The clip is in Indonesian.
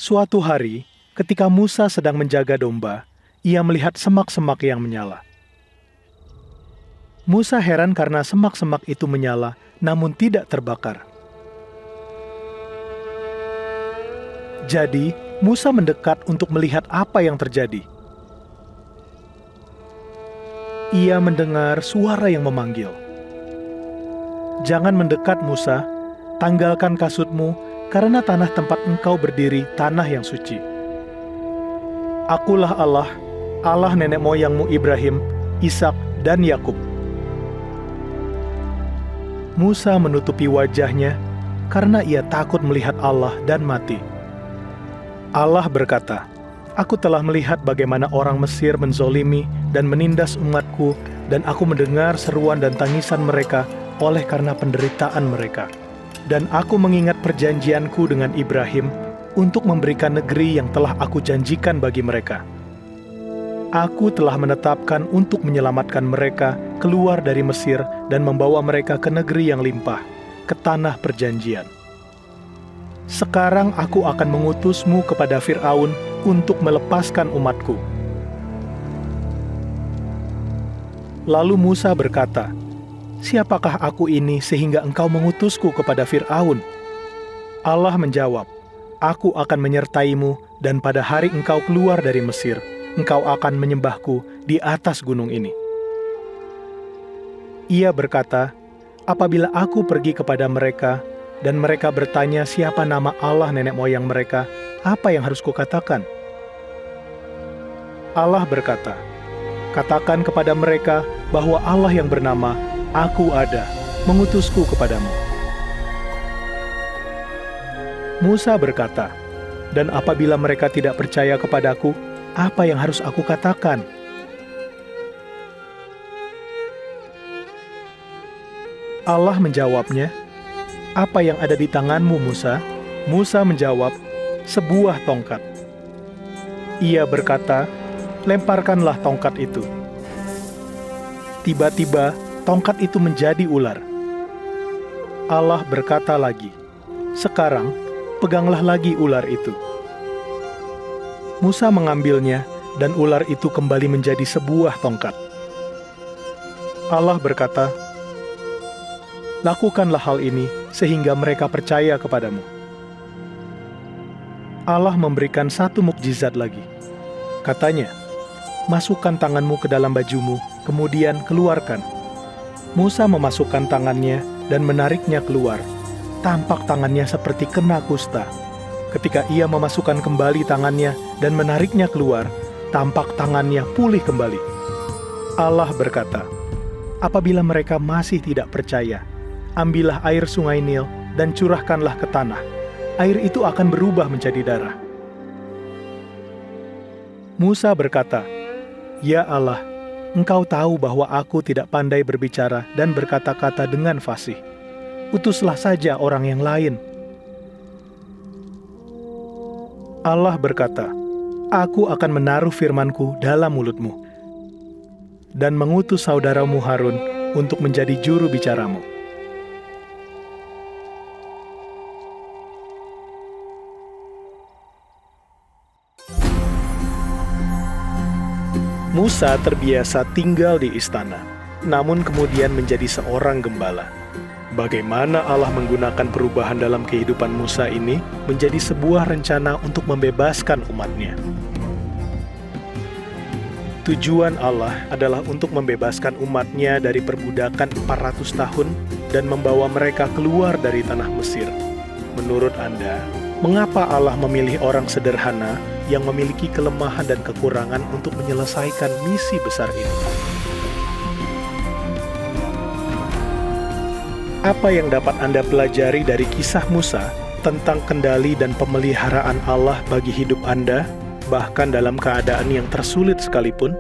Suatu hari, ketika Musa sedang menjaga domba, ia melihat semak-semak yang menyala. Musa heran karena semak-semak itu menyala, namun tidak terbakar. Jadi, Musa mendekat untuk melihat apa yang terjadi. Ia mendengar suara yang memanggil, "Jangan mendekat, Musa. Tanggalkan kasutmu, karena tanah tempat engkau berdiri tanah yang suci. Akulah Allah, Allah nenek moyangmu Ibrahim, Ishak, dan Yakub." Musa menutupi wajahnya karena ia takut melihat Allah dan mati. Allah berkata, "Aku telah melihat bagaimana orang Mesir menzolimi dan menindas umatku, dan aku mendengar seruan dan tangisan mereka oleh karena penderitaan mereka. Dan aku mengingat perjanjianku dengan Ibrahim untuk memberikan negeri yang telah aku janjikan bagi mereka. Aku telah menetapkan untuk menyelamatkan mereka keluar dari Mesir dan membawa mereka ke negeri yang limpah, ke tanah perjanjian. Sekarang aku akan mengutusmu kepada Fir'aun untuk melepaskan umatku." Lalu Musa berkata, "Siapakah aku ini sehingga engkau mengutusku kepada Fir'aun?" Allah menjawab, "Aku akan menyertaimu, dan pada hari engkau keluar dari Mesir, engkau akan menyembahku di atas gunung ini." Ia berkata, "Apabila aku pergi kepada mereka, dan mereka bertanya siapa nama Allah nenek moyang mereka, apa yang harus kukatakan?" Allah berkata, "Katakan kepada mereka bahwa Allah yang bernama Aku Ada mengutusku kepadamu." Musa berkata, "Dan apabila mereka tidak percaya kepadaku, apa yang harus aku katakan?" Allah menjawabnya, "Apa yang ada di tanganmu, Musa?" Musa menjawab, "Sebuah tongkat." Ia berkata, "Lemparkanlah tongkat itu." Tiba-tiba, tongkat itu menjadi ular. Allah berkata lagi, "Sekarang, peganglah lagi ular itu." Musa mengambilnya, dan ular itu kembali menjadi sebuah tongkat. Allah berkata, "Lakukanlah hal ini, sehingga mereka percaya kepadamu." Allah memberikan satu mukjizat lagi. Katanya, "Masukkan tanganmu ke dalam bajumu, kemudian keluarkan." Musa memasukkan tangannya dan menariknya keluar. Tampak tangannya seperti kena kusta. Ketika ia memasukkan kembali tangannya dan menariknya keluar, tampak tangannya pulih kembali. Allah berkata, "Apabila mereka masih tidak percaya, ambillah air sungai Nil dan curahkanlah ke tanah. Air itu akan berubah menjadi darah." Musa berkata, "Ya Allah, Engkau tahu bahwa aku tidak pandai berbicara dan berkata-kata dengan fasih. Utuslah saja orang yang lain." Allah berkata, "Aku akan menaruh firmanku dalam mulutmu dan mengutus saudaramu Harun untuk menjadi juru bicaramu." Musa terbiasa tinggal di istana, namun kemudian menjadi seorang gembala. Bagaimana Allah menggunakan perubahan dalam kehidupan Musa ini menjadi sebuah rencana untuk membebaskan umatnya. Tujuan Allah adalah untuk membebaskan umatnya dari perbudakan 400 tahun dan membawa mereka keluar dari tanah Mesir. Menurut Anda, mengapa Allah memilih orang sederhana yang memiliki kelemahan dan kekurangan untuk menyelesaikan misi besar ini? Apa yang dapat Anda pelajari dari kisah Musa tentang kendali dan pemeliharaan Allah bagi hidup Anda, bahkan dalam keadaan yang tersulit sekalipun?